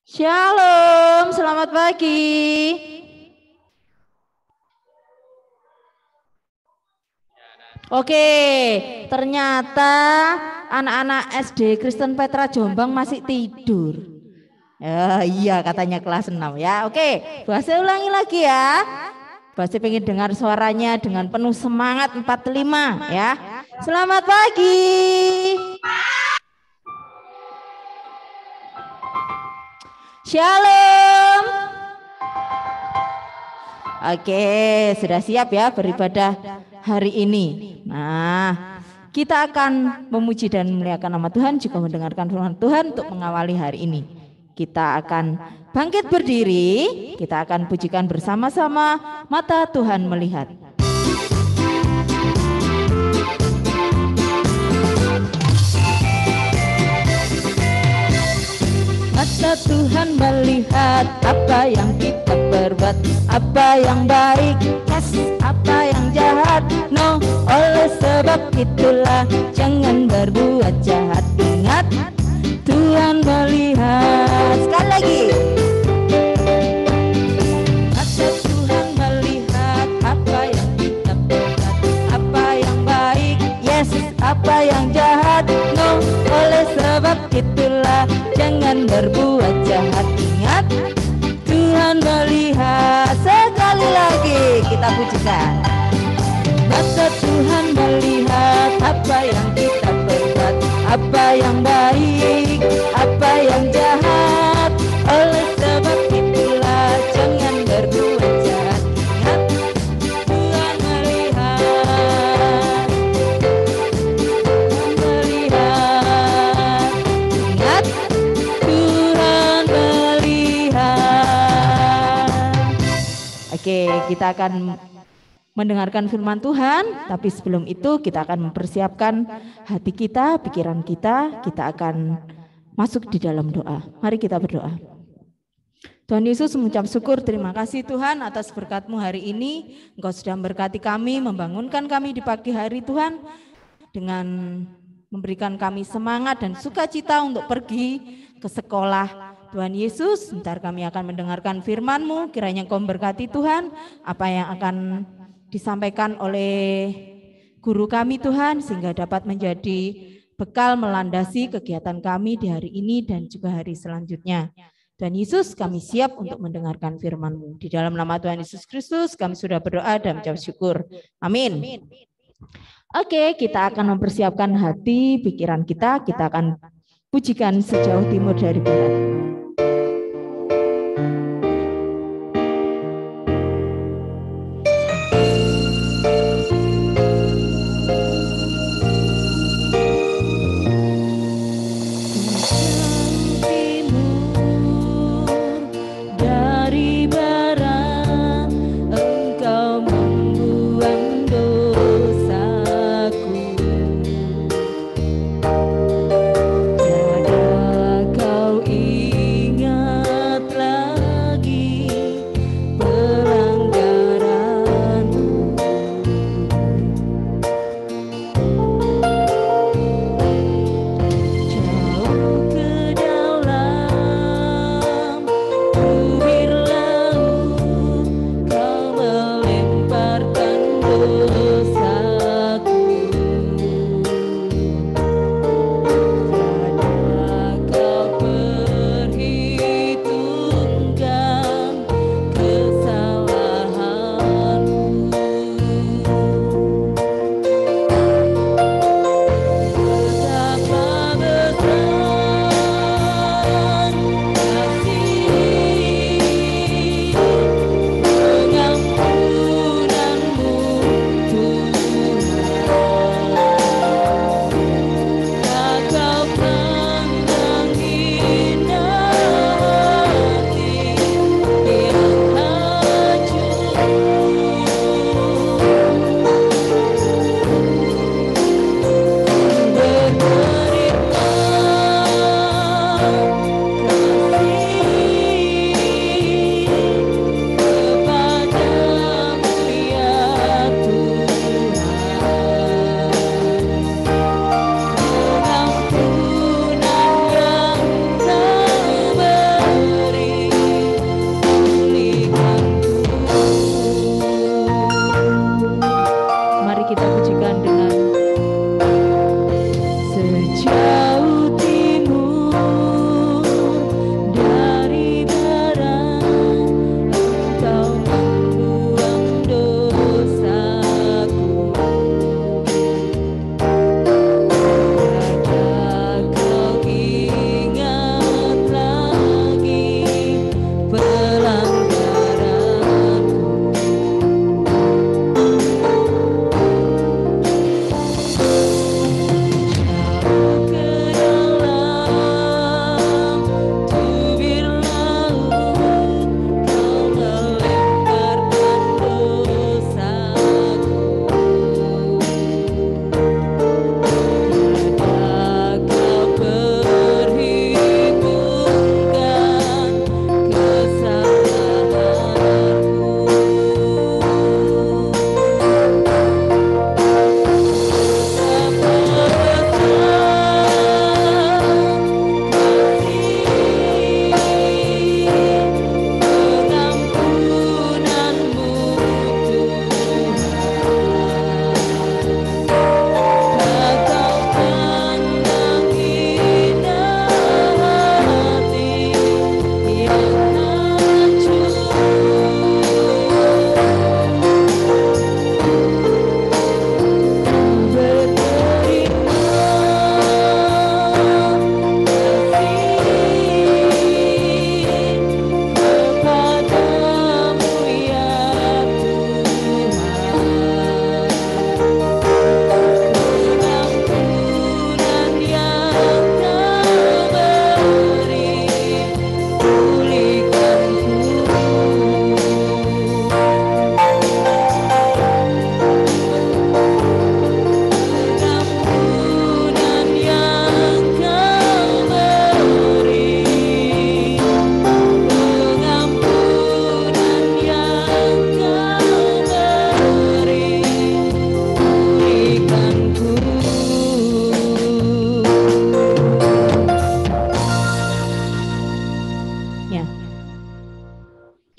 Shalom, selamat pagi. Oke, ternyata anak-anak SD Kristen Petra Jombang masih tidur. Ya, iya katanya kelas 6 ya. Oke, bahasa ulangi lagi ya. Bahasa pengen dengar suaranya dengan penuh semangat 45 ya. Selamat pagi. Shalom. Oke, sudah siap ya beribadah hari ini. Nah, kita akan memuji dan memuliakan nama Tuhan, juga mendengarkan firman Tuhan untuk mengawali hari ini. Kita akan bangkit berdiri, kita akan pujikan bersama-sama, mata Tuhan melihat. Mata Tuhan melihat apa yang kita berbuat, apa yang baik, yes, apa yang jahat, no. Oleh sebab itulah jangan berbuat jahat. Ingat, Tuhan melihat. Sekali lagi. Mata Tuhan melihat apa yang kita berbuat, apa yang baik, yes, apa yang jahat, no. Oleh sebab itulah jangan berbuat jahat. Ingat, Tuhan melihat. Sekali lagi kita pujikan. Mata Tuhan melihat apa yang kita berbuat, apa yang baik, apa yang jahat. Oleh sebab itulah jangan berbuat jahat. Ingat, Tuhan melihat. Tuhan melihat. Ingat, Tuhan melihat. Oke, kita akan mendengarkan firman Tuhan, tapi sebelum itu kita akan mempersiapkan hati kita, pikiran kita akan masuk di dalam doa. Mari kita berdoa. Tuhan Yesus, mengucap syukur, terima kasih Tuhan atas berkat-Mu hari ini. Engkau sudah memberkati kami, membangunkan kami di pagi hari Tuhan, dengan memberikan kami semangat dan sukacita untuk pergi ke sekolah. Tuhan Yesus, sebentar kami akan mendengarkan firman-Mu, kiranya Engkau memberkati Tuhan, apa yang akan disampaikan oleh guru kami Tuhan, sehingga dapat menjadi bekal melandasi kegiatan kami di hari ini dan juga hari selanjutnya. Dan Yesus, kami siap untuk mendengarkan firman-Mu. Di dalam nama Tuhan Yesus Kristus kami sudah berdoa dan mengucap syukur. Amin. Oke, kita akan mempersiapkan hati, pikiran kita akan pujikan sejauh timur dari barat. Kau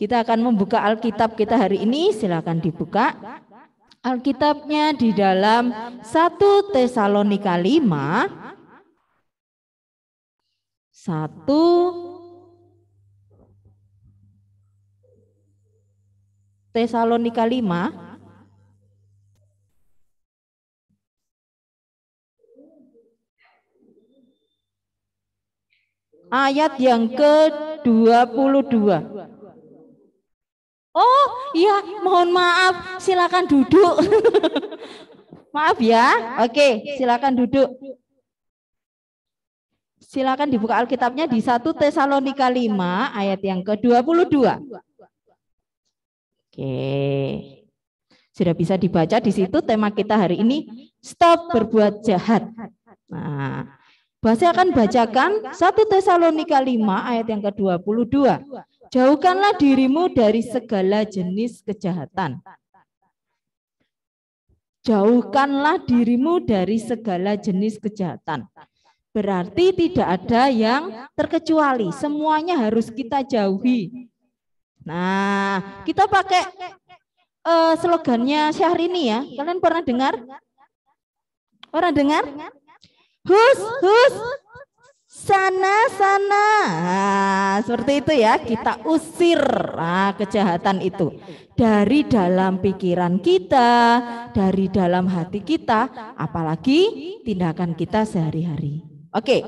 Kita akan membuka Alkitab kita hari ini. Silakan dibuka Alkitabnya di dalam 1 Tesalonika 5. 1 Tesalonika 5 ayat yang ke-22. Oh iya, mohon maaf, silakan duduk. Maaf ya. Oke, silakan duduk. Silakan dibuka Alkitabnya di 1 Tesalonika 5 ayat yang ke-22. Oke. Sudah bisa dibaca di situ. Tema kita hari ini, stop berbuat jahat. Nah, Bahasa akan bacakan 1 Tesalonika 5 ayat yang ke-22. Jauhkanlah dirimu dari segala jenis kejahatan. Jauhkanlah dirimu dari segala jenis kejahatan. Berarti tidak ada yang terkecuali. Semuanya harus kita jauhi. Nah, kita pakai slogannya Syahrini ya. Kalian pernah dengar? Pernah dengar? Hus, sana. Nah, seperti itu ya, kita usir kejahatan itu dari dalam pikiran kita, dari dalam hati kita, apalagi tindakan kita sehari-hari. Oke.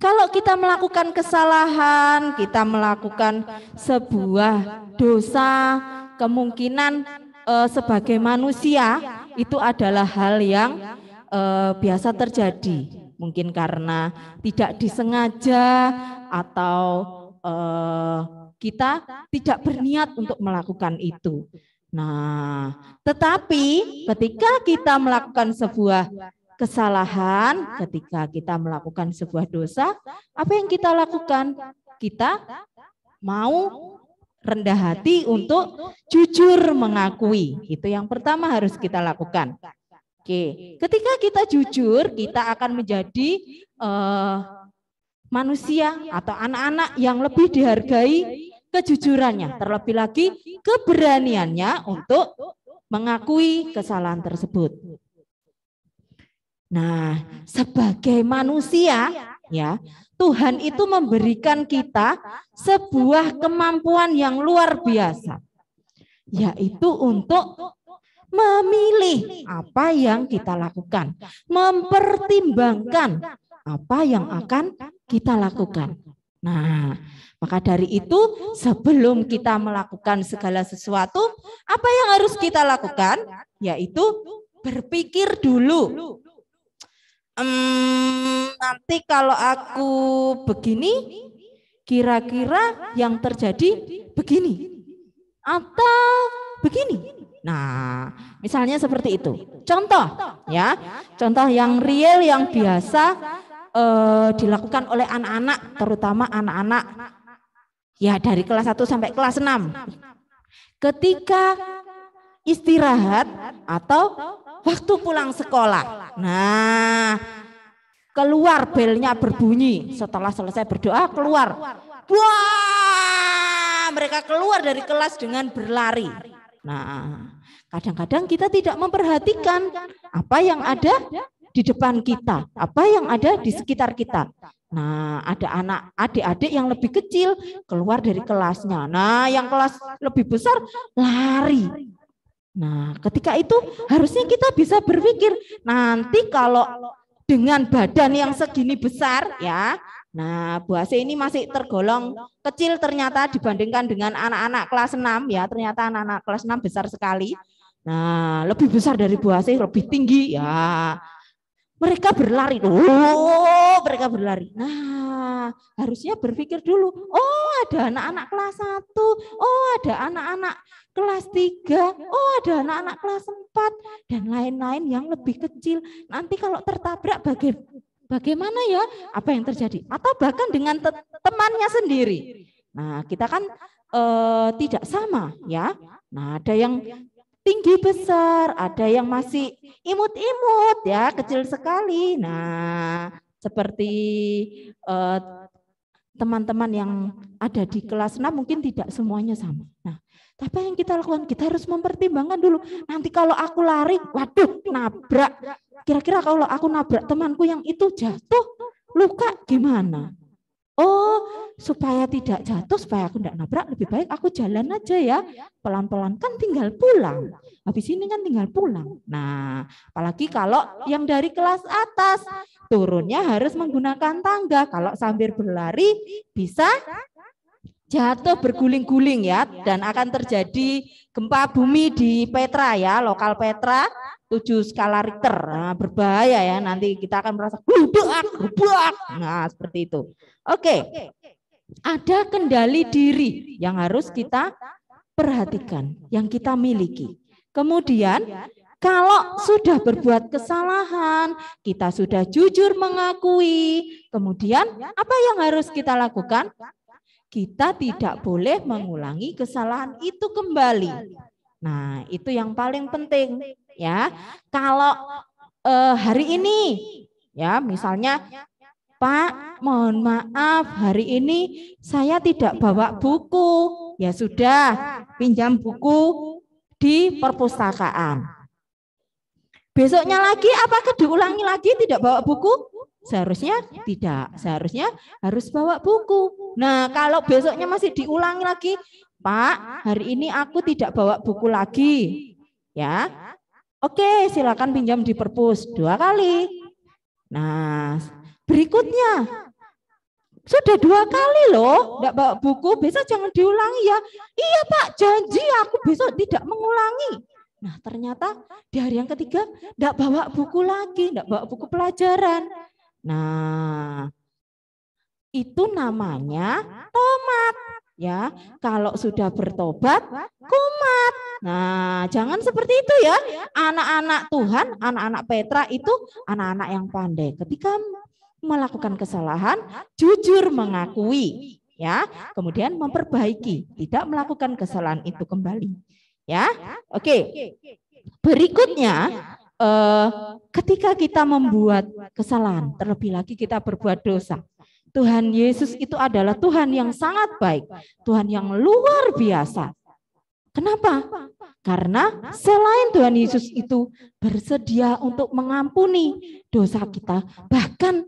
Kalau kita melakukan kesalahan, kita melakukan sebuah dosa, kemungkinan sebagai manusia itu adalah hal yang biasa terjadi, mungkin karena tidak disengaja atau kita tidak berniat untuk melakukan itu. Nah, tetapi ketika kita melakukan sebuah kesalahan, ketika kita melakukan sebuah dosa, apa yang kita lakukan? Kita mau rendah hati untuk jujur mengakui. Itu yang pertama harus kita lakukan. Oke, ketika kita jujur, kita akan menjadi manusia atau anak-anak yang lebih dihargai kejujurannya, terlebih lagi keberaniannya untuk mengakui kesalahan tersebut. Nah, sebagai manusia, ya, Tuhan itu memberikan kita sebuah kemampuan yang luar biasa, yaitu untuk memilih apa yang kita lakukan, mempertimbangkan apa yang akan kita lakukan. Nah, maka dari itu sebelum kita melakukan segala sesuatu, apa yang harus kita lakukan? Yaitu berpikir dulu. Nanti kalau aku begini, kira-kira yang terjadi begini atau begini. Nah, misalnya seperti itu. Contoh ya, contoh yang real yang biasa dilakukan oleh anak-anak, terutama anak-anak ya dari kelas 1 sampai kelas 6. Ketika istirahat atau waktu pulang sekolah. Nah, keluar belnya berbunyi, setelah selesai berdoa keluar. Wah, mereka keluar dari kelas dengan berlari. Nah, kadang-kadang kita tidak memperhatikan apa yang ada di depan kita, apa yang ada di sekitar kita. Nah, ada anak adik-adik yang lebih kecil keluar dari kelasnya. Nah, yang kelas lebih besar lari. Nah, ketika itu harusnya kita bisa berpikir, nanti kalau dengan badan yang segini besar ya, nah Bu Ase ini masih tergolong kecil ternyata dibandingkan dengan anak-anak kelas 6 ya, ternyata anak-anak kelas 6 besar sekali. Nah, lebih besar dari Bu Ase, lebih tinggi ya. Mereka berlari, mereka berlari. Nah, harusnya berpikir dulu, oh ada anak-anak kelas 1, oh ada anak-anak kelas 3, oh ada anak-anak kelas 4, dan lain-lain yang lebih kecil. Nanti kalau tertabrak bagaimana ya? Apa yang terjadi? Atau bahkan dengan temannya sendiri. Nah, kita kan tidak sama ya. Nah, ada yang tinggi besar, ada yang masih imut-imut ya, kecil sekali. Nah, seperti teman-teman yang ada di kelas 6 mungkin tidak semuanya sama. Nah, apa yang kita lakukan? Kita harus mempertimbangkan dulu. Nanti kalau aku lari, waduh, nabrak. Kira-kira kalau aku nabrak temanku yang itu jatuh, luka gimana? Oh, supaya tidak jatuh, supaya aku tidak nabrak, lebih baik aku jalan aja ya. Pelan-pelan, kan tinggal pulang. Habis ini kan tinggal pulang. Nah, apalagi kalau yang dari kelas atas, turunnya harus menggunakan tangga. Kalau sambil berlari, bisa jatuh berguling-guling ya. Dan akan terjadi gempa bumi di Petra ya, lokal Petra. 7 skala Richter. Nah, berbahaya ya, nanti kita akan merasa gubak. Nah, seperti itu. Oke. Ada kendali diri yang harus kita perhatikan, yang kita miliki. Kemudian, kalau sudah berbuat kesalahan, kita sudah jujur mengakui, kemudian apa yang harus kita lakukan? Kita tidak boleh mengulangi kesalahan itu kembali. Nah, itu yang paling penting ya. Kalau hari ini ya, misalnya Pak, mohon maaf hari ini saya tidak bawa buku. Ya sudah, pinjam buku di perpustakaan. Besoknya lagi apakah diulangi lagi tidak bawa buku? Seharusnya tidak, seharusnya harus bawa buku. Nah, kalau besoknya masih diulangi lagi, Pak, hari ini aku tidak bawa buku lagi. Ya. Oke, silakan pinjam di perpus 2 kali. Nah, berikutnya sudah 2 kali loh, tidak bawa buku, besok jangan diulangi ya. Iya Pak, janji aku besok tidak mengulangi. Nah, ternyata di hari yang ketiga tidak bawa buku lagi, tidak bawa buku pelajaran. Nah, itu namanya tomat ya. Kalau sudah bertobat, kumat. Nah, jangan seperti itu ya. Anak-anak Tuhan, anak-anak Petra itu anak-anak yang pandai. Ketika melakukan kesalahan, jujur mengakui ya, kemudian memperbaiki, tidak melakukan kesalahan itu kembali. Ya. Oke. Berikutnya, ketika kita membuat kesalahan, terlebih lagi kita berbuat dosa. Tuhan Yesus itu adalah Tuhan yang sangat baik, Tuhan yang luar biasa. Kenapa? Karena selain Tuhan Yesus itu bersedia untuk mengampuni dosa kita, bahkan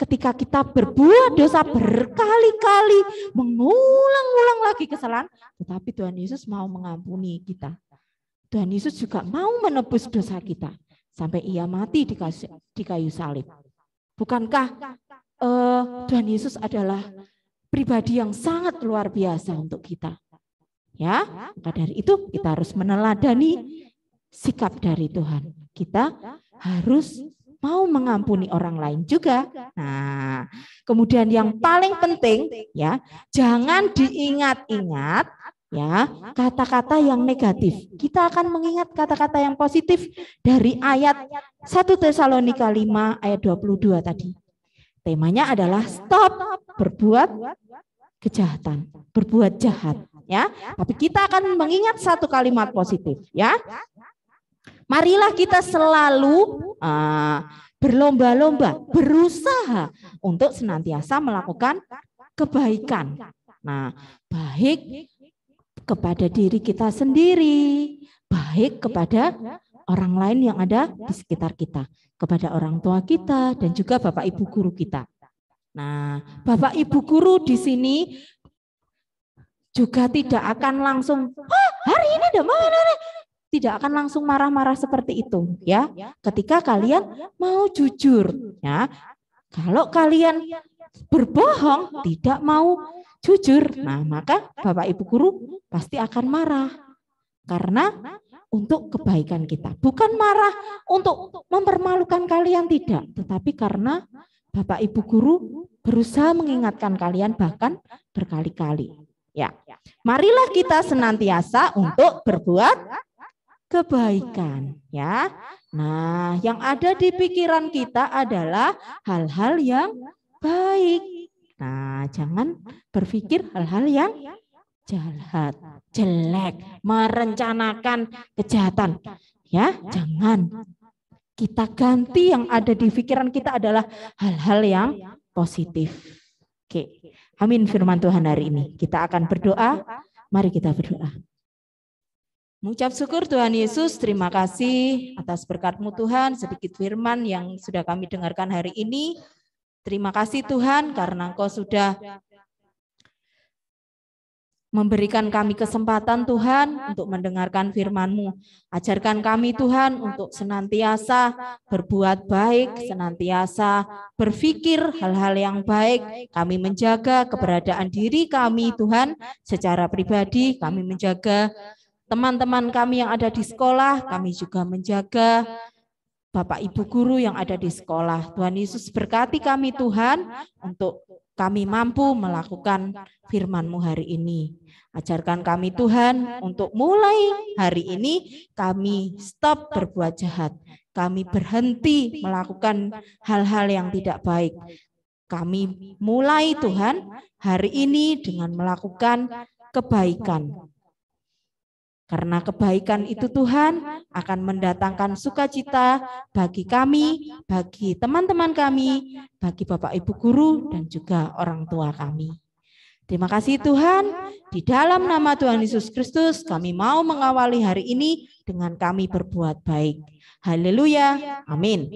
ketika kita berbuat dosa berkali-kali, mengulang-ulang lagi kesalahan, tetapi Tuhan Yesus mau mengampuni kita. Tuhan Yesus juga mau menebus dosa kita sampai ia mati di kayu salib. Bukankah Tuhan Yesus adalah pribadi yang sangat luar biasa untuk kita? Ya, maka dari itu kita harus meneladani sikap dari Tuhan. Kita harus mau mengampuni orang lain juga. Nah, kemudian yang paling penting ya, jangan diingat-ingat ya kata-kata yang negatif. Kita akan mengingat kata-kata yang positif dari ayat 1 Tesalonika 5 ayat 22 tadi. Temanya adalah stop berbuat kejahatan, berbuat jahat ya. Tapi kita akan mengingat satu kalimat positif ya. Marilah kita selalu berlomba-lomba, berusaha untuk senantiasa melakukan kebaikan. Nah, baik kepada diri kita sendiri, baik kepada orang lain yang ada di sekitar kita, kepada orang tua kita dan juga Bapak Ibu guru kita. Nah, Bapak Ibu guru di sini juga tidak akan langsung, hari ini tidak akan langsung marah-marah seperti itu ya. Ketika kalian mau jujur ya. Kalau kalian berbohong, tidak mau jujur, nah maka Bapak Ibu guru pasti akan marah. Karena untuk kebaikan kita, bukan marah untuk mempermalukan kalian, tidak, tetapi karena Bapak Ibu guru berusaha mengingatkan kalian bahkan berkali-kali. Ya, marilah kita senantiasa untuk berbuat kebaikan, ya. Nah, yang ada di pikiran kita adalah hal-hal yang baik. Nah, jangan berpikir hal-hal yang jahat, jelek, merencanakan kejahatan. Ya, jangan. Kita ganti yang ada di pikiran kita adalah hal-hal yang positif. Oke, amin firman Tuhan hari ini. Kita akan berdoa, mari kita berdoa. Mengucap syukur Tuhan Yesus, terima kasih atas berkat-Mu Tuhan, sedikit firman yang sudah kami dengarkan hari ini. Terima kasih Tuhan karena Engkau sudah memberikan kami kesempatan Tuhan untuk mendengarkan firman-Mu. Ajarkan kami Tuhan untuk senantiasa berbuat baik, senantiasa berpikir hal-hal yang baik. Kami menjaga keberadaan diri kami Tuhan secara pribadi, kami menjaga teman-teman kami yang ada di sekolah, kami juga menjaga Bapak Ibu guru yang ada di sekolah. Tuhan Yesus berkati kami Tuhan untuk kami mampu melakukan firman-Mu hari ini. Ajarkan kami Tuhan untuk mulai hari ini kami stop berbuat jahat. Kami berhenti melakukan hal-hal yang tidak baik. Kami mulai Tuhan hari ini dengan melakukan kebaikan. Karena kebaikan itu Tuhan akan mendatangkan sukacita bagi kami, bagi teman-teman kami, bagi Bapak Ibu guru dan juga orang tua kami. Terima kasih Tuhan, di dalam nama Tuhan Yesus Kristus kami mau mengawali hari ini dengan kami berbuat baik. Haleluya, amin.